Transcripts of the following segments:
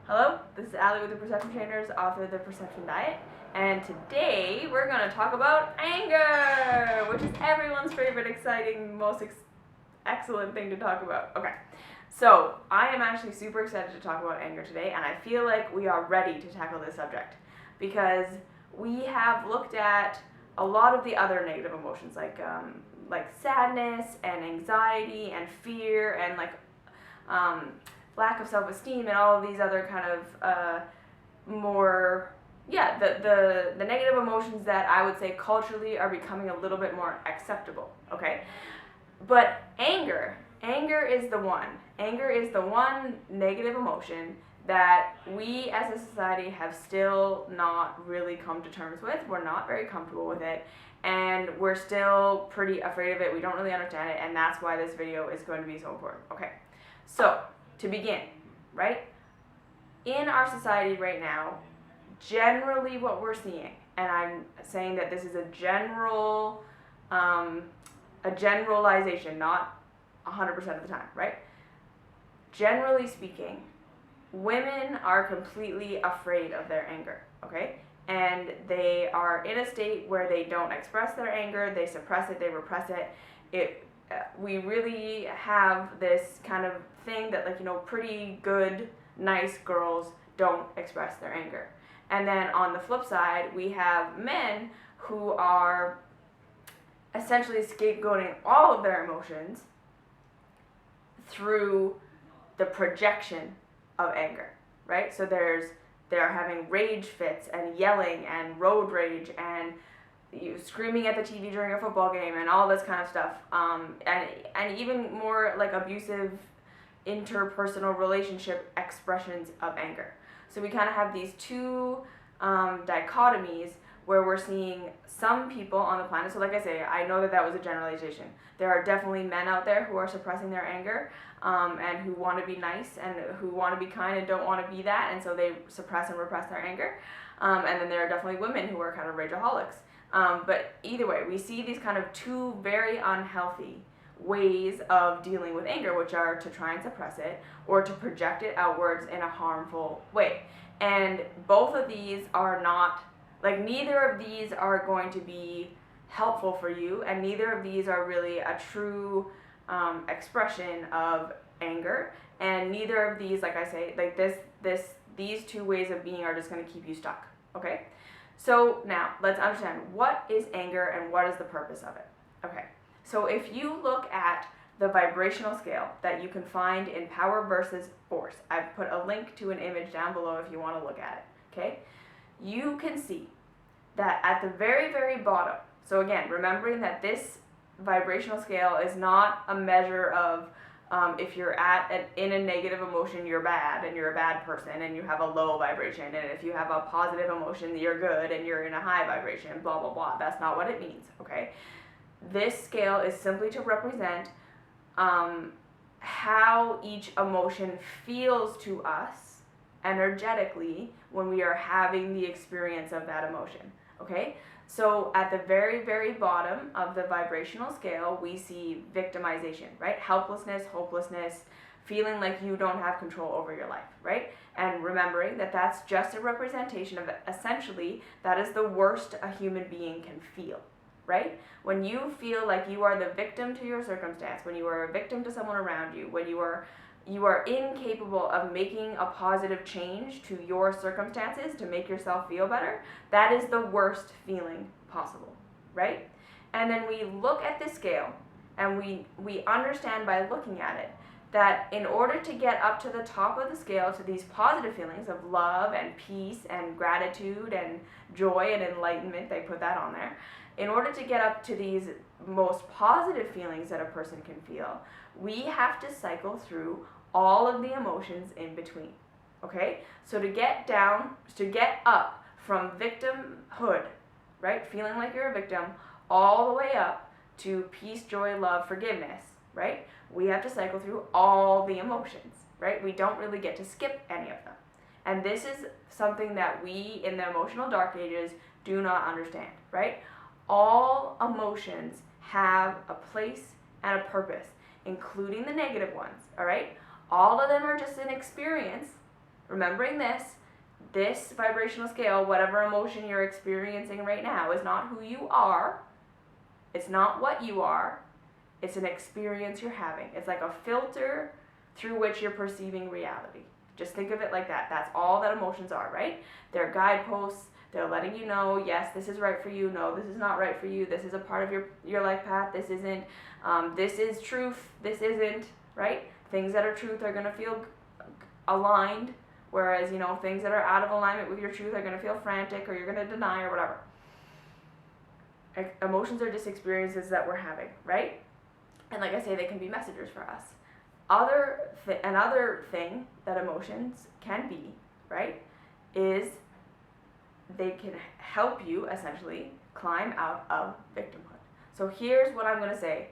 Hello, this is Allie with the Perception Trainers, author of The Perception Diet, and today we're going to talk about anger, which is everyone's favorite, exciting, most excellent thing to talk about. Okay, so I am actually super excited to talk about anger today, and I feel like we are ready to tackle this subject because we have looked at a lot of the other negative emotions like sadness and anxiety and fear and lack of self-esteem and all of these other kind of the negative emotions that I would say culturally are becoming a little bit more acceptable, okay? But anger is the one. Anger is the one negative emotion that we as a society have still not really come to terms with. We're not very comfortable with it, and we're still pretty afraid of it. We don't really understand it, and that's why this video is going to be so important. Okay, so to begin, right? In our society right now, generally what we're seeing, and I'm saying that this is a generalization, not 100% of the time, right? Generally speaking, women are completely afraid of their anger, okay? And they are in a state where they don't express their anger, they suppress it, they repress it. We really have this kind of thing that pretty good, nice girls don't express their anger. And then on the flip side, we have men who are essentially scapegoating all of their emotions through the projection of anger, right? So they're having rage fits and yelling and road rage and screaming at the TV during a football game and all this kind of stuff, and even more like abusive interpersonal relationship expressions of anger. So we kind of have these two dichotomies where we're seeing some people on the planet. So like I say, I know that was a generalization. There are definitely men out there who are suppressing their anger and who want to be nice and who want to be kind and don't want to be that, and so they suppress and repress their anger. And then there are definitely women who are kind of rageaholics. But either way, we see these kind of two very unhealthy ways of dealing with anger, which are to try and suppress it or to project it outwards in a harmful way. And both of these are not, neither of these are going to be helpful for you, and neither of these are really a true expression of anger, and neither of these, like I say, these two ways of being are just going to keep you stuck, okay? So now, let's understand, what is anger and what is the purpose of it? Okay, so if you look at the vibrational scale that you can find in Power versus Force, I've put a link to an image down below if you want to look at it, okay? You can see that at the very, very bottom, so again, remembering that this vibrational scale is not a measure of if you're in a negative emotion, you're bad and you're a bad person and you have a low vibration, and if you have a positive emotion, you're good and you're in a high vibration, blah, blah, blah. That's not what it means, okay? This scale is simply to represent how each emotion feels to us energetically when we are having the experience of that emotion, okay? So at the very, very bottom of the vibrational scale, we see victimization, right? Helplessness, hopelessness, feeling like you don't have control over your life, right? And remembering that that's just a representation of, essentially, that is the worst a human being can feel, right? When you feel like you are the victim to your circumstance, when you are a victim to someone around you, when you are incapable of making a positive change to your circumstances to make yourself feel better, that is the worst feeling possible, right? And then we look at this scale and we understand by looking at it that in order to get up to the top of the scale to these positive feelings of love and peace and gratitude and joy and enlightenment, they put that on there, in order to get up to these most positive feelings that a person can feel, we have to cycle through all of the emotions in between, okay? So to get up from victimhood, right, feeling like you're a victim, all the way up to peace, joy, love, forgiveness, right, we have to cycle through all the emotions, right? We don't really get to skip any of them. And this is something that we, in the emotional dark ages, do not understand, right? All emotions have a place and a purpose, including the negative ones, all right? All of them are just an experience, Remembering this vibrational scale, whatever emotion you're experiencing right now, is not who you are. It's not what you are. It's an experience you're having. It's like a filter through which you're perceiving reality. Just think of it like that. That's all that emotions are, right? They're guideposts. They're letting you know, yes, this is right for you. No, this is not right for you. This is a part of your life path. This isn't. This is truth. This isn't, right? Things that are truth are going to feel aligned, whereas, things that are out of alignment with your truth are going to feel frantic, or you're going to deny, or whatever. Emotions are just experiences that we're having, right? And like I say, they can be messengers for us. Another thing that emotions can be, right, is they can help you essentially climb out of victimhood. So here's what I'm going to say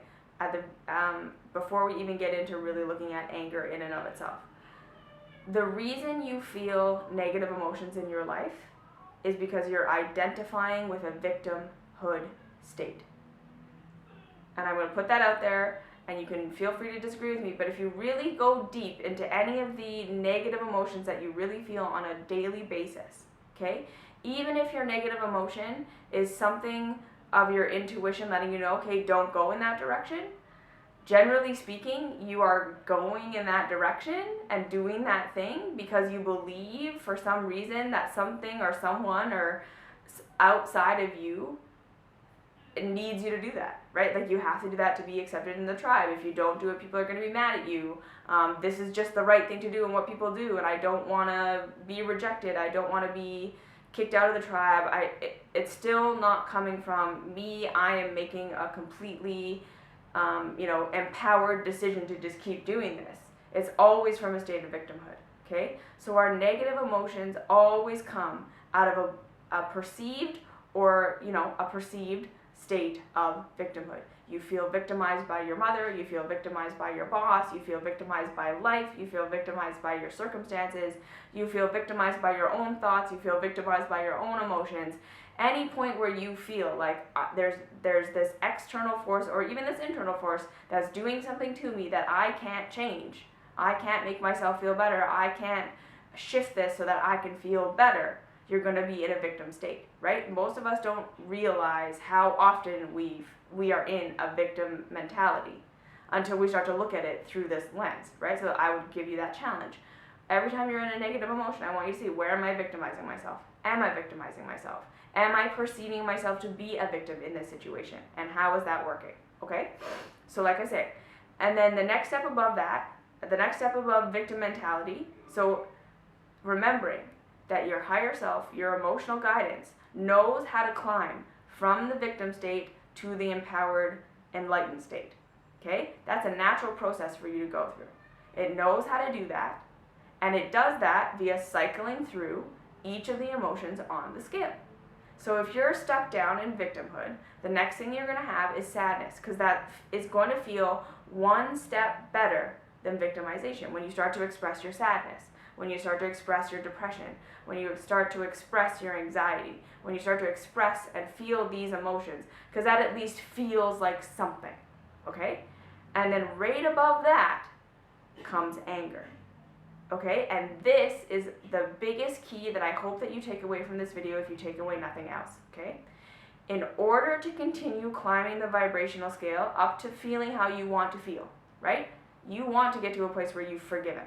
before we even get into really looking at anger in and of itself. The reason you feel negative emotions in your life is because you're identifying with a victimhood state. And I'm going to put that out there, and you can feel free to disagree with me, but if you really go deep into any of the negative emotions that you really feel on a daily basis, okay, even if your negative emotion is something of your intuition letting you know, okay, don't go in that direction, generally speaking, you are going in that direction and doing that thing because you believe for some reason that something or someone or outside of you needs you to do that, right? Like, you have to do that to be accepted in the tribe. If you don't do it, people are going to be mad at you. This is just the right thing to do and what people do, and I don't want to be rejected. I don't want to be kicked out of the tribe. It's still not coming from me. I am making a completely empowered decision to just keep doing this. It's always from a state of victimhood, okay? So our negative emotions always come out of a perceived state of victimhood. You feel victimized by your mother, you feel victimized by your boss, you feel victimized by life, you feel victimized by your circumstances, you feel victimized by your own thoughts, you feel victimized by your own emotions. Any point where you feel like there's this external force or even this internal force that's doing something to me that I can't change, I can't make myself feel better, I can't shift this so that I can feel better, you're going to be in a victim state, right? Most of us don't realize how often we are in a victim mentality until we start to look at it through this lens, right? So I would give you that challenge. Every time you're in a negative emotion, I want you to see, where am I victimizing myself? Am I victimizing myself? Am I perceiving myself to be a victim in this situation? And how is that working? Okay? So like I say, and then the next step above that, the next step above victim mentality, so remembering that your higher self, your emotional guidance, knows how to climb from the victim state to the empowered, enlightened state. Okay? That's a natural process for you to go through. It knows how to do that, and it does that via cycling through each of the emotions on the scale. So if you're stuck down in victimhood, the next thing you're going to have is sadness, because that is going to feel one step better than victimization when you start to express your sadness, when you start to express your depression, when you start to express your anxiety, when you start to express and feel these emotions, because that at least feels like something, okay? And then right above that comes anger, okay? And this is the biggest key that I hope that you take away from this video if you take away nothing else, okay? In order to continue climbing the vibrational scale up to feeling how you want to feel, right? You want to get to a place where you've forgiven.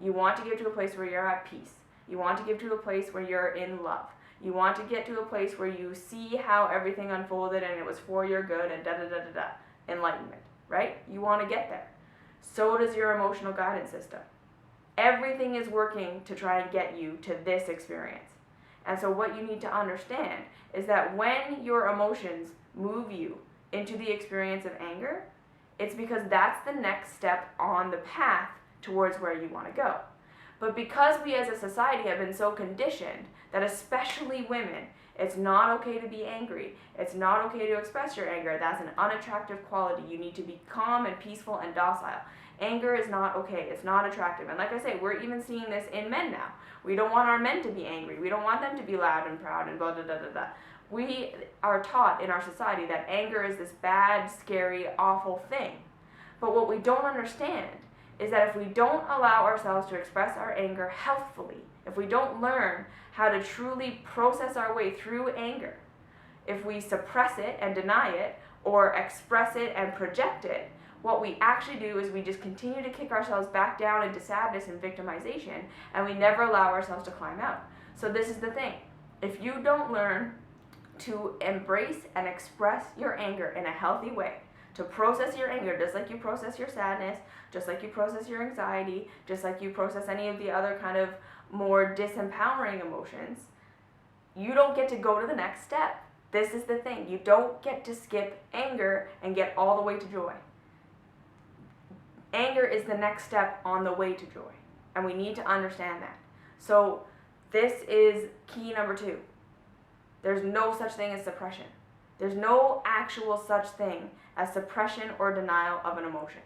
You want to get to a place where you're at peace. You want to get to a place where you're in love. You want to get to a place where you see how everything unfolded and it was for your good and da-da-da-da-da. Enlightenment, right? You want to get there. So does your emotional guidance system. Everything is working to try and get you to this experience. And so what you need to understand is that when your emotions move you into the experience of anger, it's because that's the next step on the path towards where you want to go. But because we as a society have been so conditioned that especially women, it's not okay to be angry. It's not okay to express your anger. That's an unattractive quality. You need to be calm and peaceful and docile. Anger is not okay. It's not attractive. And like I say, we're even seeing this in men now. We don't want our men to be angry. We don't want them to be loud and proud and blah, blah, blah, blah, blah. We are taught in our society that anger is this bad, scary, awful thing. But what we don't understand is that if we don't allow ourselves to express our anger healthfully, if we don't learn how to truly process our way through anger, if we suppress it and deny it, or express it and project it, what we actually do is we just continue to kick ourselves back down into sadness and victimization, and we never allow ourselves to climb out. So this is the thing. If you don't learn to embrace and express your anger in a healthy way, to process your anger just like you process your sadness, just like you process your anxiety, just like you process any of the other kind of more disempowering emotions, you don't get to go to the next step. This is the thing. You don't get to skip anger and get all the way to joy. Anger is the next step on the way to joy, and we need to understand that. So this is key number 2. There's no such thing as suppression. There's no actual such thing as suppression or denial of an emotion.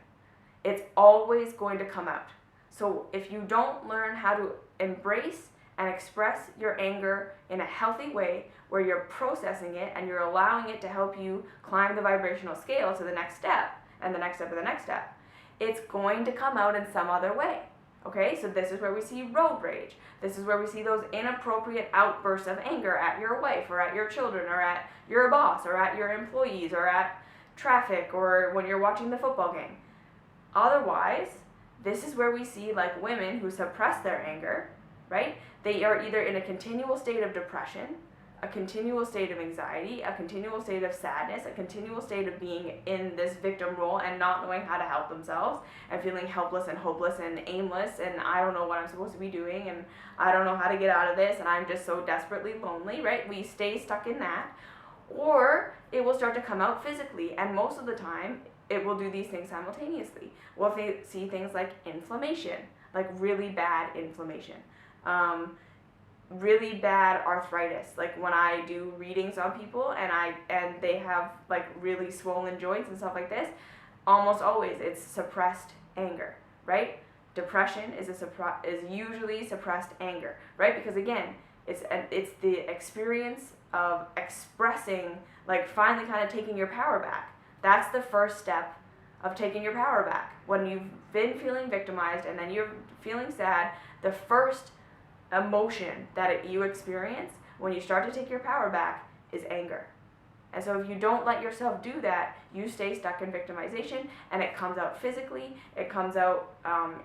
It's always going to come out. So if you don't learn how to embrace and express your anger in a healthy way, where you're processing it and you're allowing it to help you climb the vibrational scale to the next step, and the next step, and the next step, it's going to come out in some other way. Okay, so this is where we see road rage. This is where we see those inappropriate outbursts of anger at your wife, or at your children, or at your boss, or at your employees, or at traffic, or when you're watching the football game. Otherwise, this is where we see like women who suppress their anger, right? They are either in a continual state of depression, a continual state of anxiety, a continual state of sadness, a continual state of being in this victim role and not knowing how to help themselves, and feeling helpless and hopeless and aimless, and I don't know what I'm supposed to be doing, and I don't know how to get out of this, and I'm just so desperately lonely, right? We stay stuck in that. Or it will start to come out physically, and most of the time it will do these things simultaneously. We'll see things like inflammation, like really bad inflammation. Really bad arthritis, like when I do readings on people and they have like really swollen joints and stuff like this, almost always it's suppressed anger, right? Depression is usually suppressed anger, right? Because again, it's the experience of expressing, like finally kind of taking your power back. That's the first step of taking your power back. When you've been feeling victimized and then you're feeling sad, the first emotion that you experience when you start to take your power back is anger. And so if you don't let yourself do that, you stay stuck in victimization, and it comes out physically. It comes out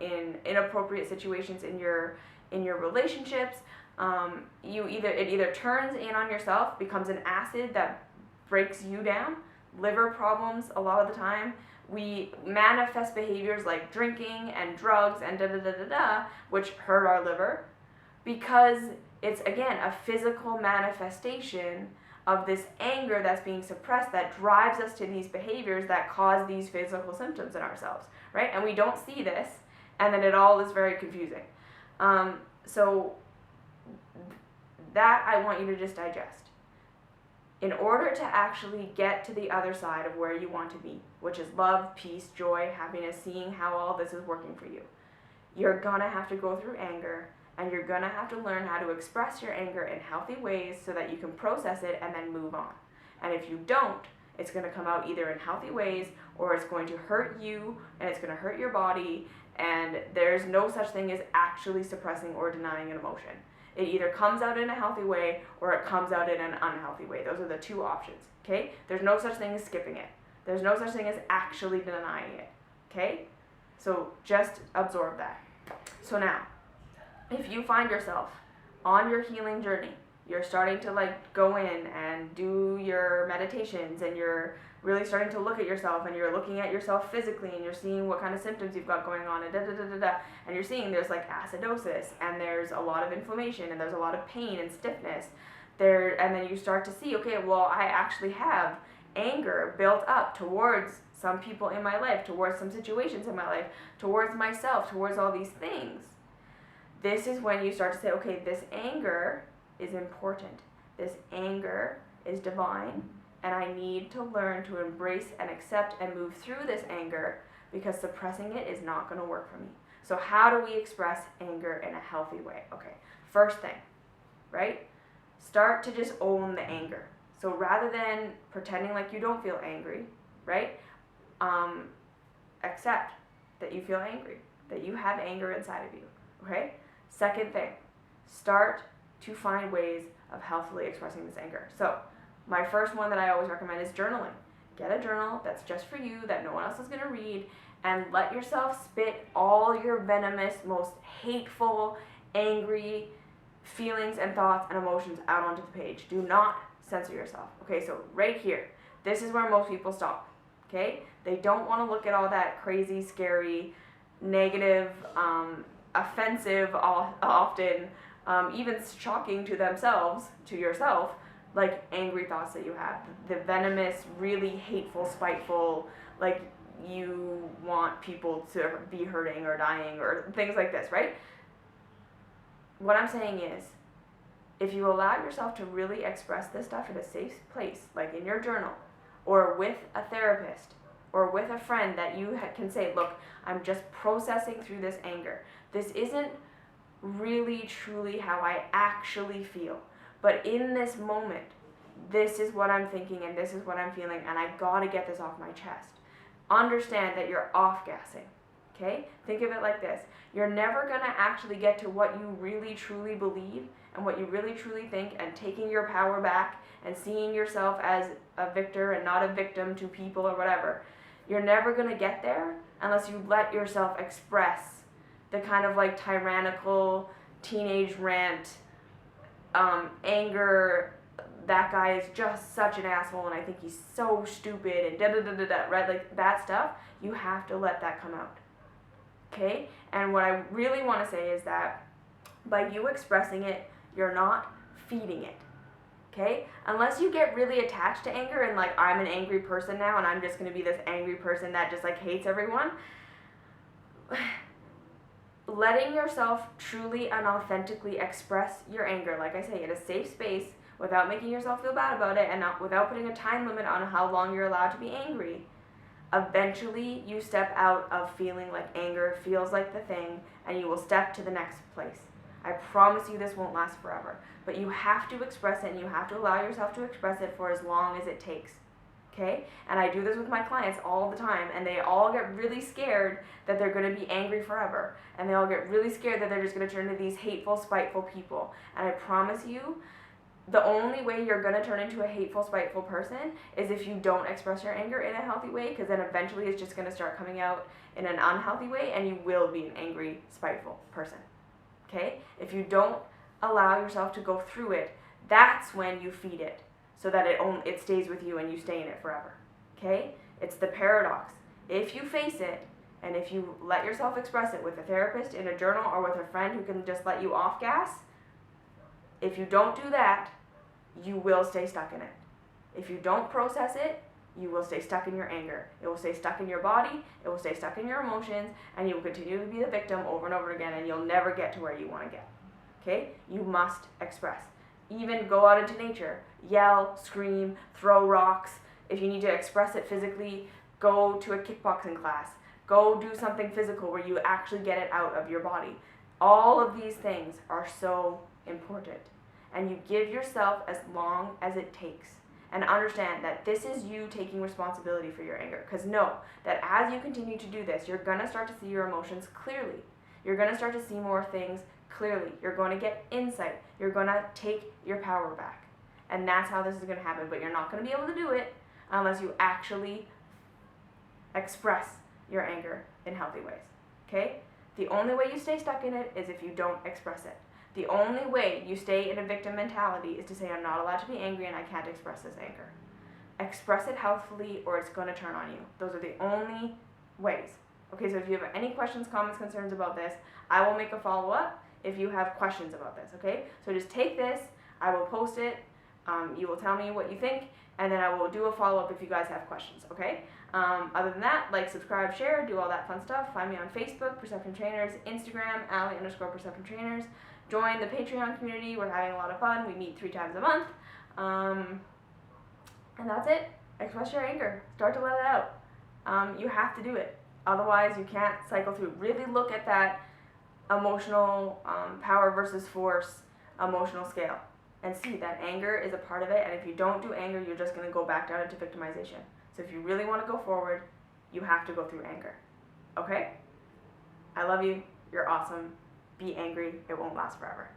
in inappropriate situations in your relationships. It either turns in on yourself, becomes an acid that breaks you down. Liver problems a lot of the time. We manifest behaviors like drinking and drugs and which hurt our liver, because it's, again, a physical manifestation of this anger that's being suppressed that drives us to these behaviors that cause these physical symptoms in ourselves, right? And we don't see this, and then it all is very confusing. So that I want you to just digest. In order to actually get to the other side of where you want to be, which is love, peace, joy, happiness, seeing how all this is working for you, you're gonna have to go through anger, and you're gonna have to learn how to express your anger in healthy ways so that you can process it and then move on. And if you don't, it's gonna come out either in healthy ways, or it's going to hurt you and it's gonna hurt your body, and there's no such thing as actually suppressing or denying an emotion. It either comes out in a healthy way or it comes out in an unhealthy way. Those are the two options, okay? There's no such thing as skipping it. There's no such thing as actually denying it, okay? So just absorb that. So now, if you find yourself on your healing journey, you're starting to like go in and do your meditations, and you're really starting to look at yourself, and you're looking at yourself physically, and you're seeing what kind of symptoms you've got going on, and and you're seeing there's like acidosis, and there's a lot of inflammation, and there's a lot of pain and stiffness there, and then you start to see, okay, well, I actually have anger built up towards some people in my life, towards some situations in my life, towards myself, towards all these things. This is when you start to say, okay, this anger is important. This anger is divine, and I need to learn to embrace and accept and move through this anger, because suppressing it is not going to work for me. So how do we express anger in a healthy way? Okay, first thing, right? Start to just own the anger. So rather than pretending like you don't feel angry, right? Accept that you feel angry, that you have anger inside of you, okay? Second thing, start to find ways of healthily expressing this anger. So my first one that I always recommend is journaling. Get a journal that's just for you, that no one else is going to read, and let yourself spit all your venomous, most hateful, angry feelings and thoughts and emotions out onto the page. Do not censor yourself. Okay, so right here, this is where most people stop. Okay, they don't want to look at all that crazy, scary, negative, offensive, often even shocking to themselves, to yourself, like angry thoughts that you have. The venomous, really hateful, spiteful, like you want people to be hurting or dying or things like this, right? What I'm saying is, if you allow yourself to really express this stuff in a safe place, like in your journal, or with a therapist, or with a friend that you can say, look, I'm just processing through this anger. This isn't really, truly how I actually feel. But in this moment, this is what I'm thinking and this is what I'm feeling, and I gotta get this off my chest. Understand that you're off-gassing, okay? Think of it like this. You're never gonna actually get to what you really, truly believe and what you really, truly think, and taking your power back and seeing yourself as a victor and not a victim to people or whatever. You're never gonna get there unless you let yourself express the kind of like tyrannical teenage rant, anger, that guy is just such an asshole and I think he's so stupid and da-da-da-da-da, right? Like that stuff, you have to let that come out, okay? And what I really want to say is that by you expressing it, you're not feeding it, okay? Unless you get really attached to anger and like, I'm an angry person now and I'm just going to be this angry person that just like hates everyone. Letting yourself truly and authentically express your anger, like I say, in a safe space, without making yourself feel bad about it and without putting a time limit on how long you're allowed to be angry, eventually you step out of feeling like anger feels like the thing and you will step to the next place. I promise you this won't last forever, but you have to express it and you have to allow yourself to express it for as long as it takes. Okay? And I do this with my clients all the time, and they all get really scared that they're going to be angry forever. And they all get really scared that they're just going to turn into these hateful, spiteful people. And I promise you, the only way you're going to turn into a hateful, spiteful person is if you don't express your anger in a healthy way, because then eventually it's just going to start coming out in an unhealthy way, and you will be an angry, spiteful person. Okay? If you don't allow yourself to go through it, that's when you feed it, so that it stays with you and you stay in it forever. Okay? It's the paradox. If you face it, and if you let yourself express it with a therapist, in a journal, or with a friend who can just let you off gas, if you don't do that, you will stay stuck in it. If you don't process it, you will stay stuck in your anger. It will stay stuck in your body, it will stay stuck in your emotions, and you will continue to be the victim over and over again, and you'll never get to where you want to get. Okay? You must express. Even go out into nature, yell, scream, throw rocks. If you need to express it physically, go to a kickboxing class. Go do something physical where you actually get it out of your body. All of these things are so important. And you give yourself as long as it takes. And understand that this is you taking responsibility for your anger. Because know that as you continue to do this, you're going to start to see your emotions clearly. You're going to start to see more things clearly. You're going to get insight. You're going to take your power back. And that's how this is going to happen. But you're not going to be able to do it unless you actually express your anger in healthy ways. Okay? The only way you stay stuck in it is if you don't express it. The only way you stay in a victim mentality is to say, I'm not allowed to be angry and I can't express this anger. Express it healthfully or it's going to turn on you. Those are the only ways. Okay, so if you have any questions, comments, concerns about this, I will make a follow-up if you have questions about this, okay? So just take this, I will post it, you will tell me what you think, and then I will do a follow-up if you guys have questions, okay? Other than that, like, subscribe, share, do all that fun stuff. Find me on Facebook, Perception Trainers, Instagram, ally_Perception Trainers. Join the Patreon community. We're having a lot of fun. We meet 3 times a month. And that's it. Express your anger. Start to let it out. You have to do it. Otherwise, you can't cycle through. Really look at that emotional power versus force emotional scale and see that anger is a part of it. And if you don't do anger, you're just going to go back down into victimization. So if you really want to go forward, you have to go through anger. Okay? I love you. You're awesome. Be angry. It won't last forever.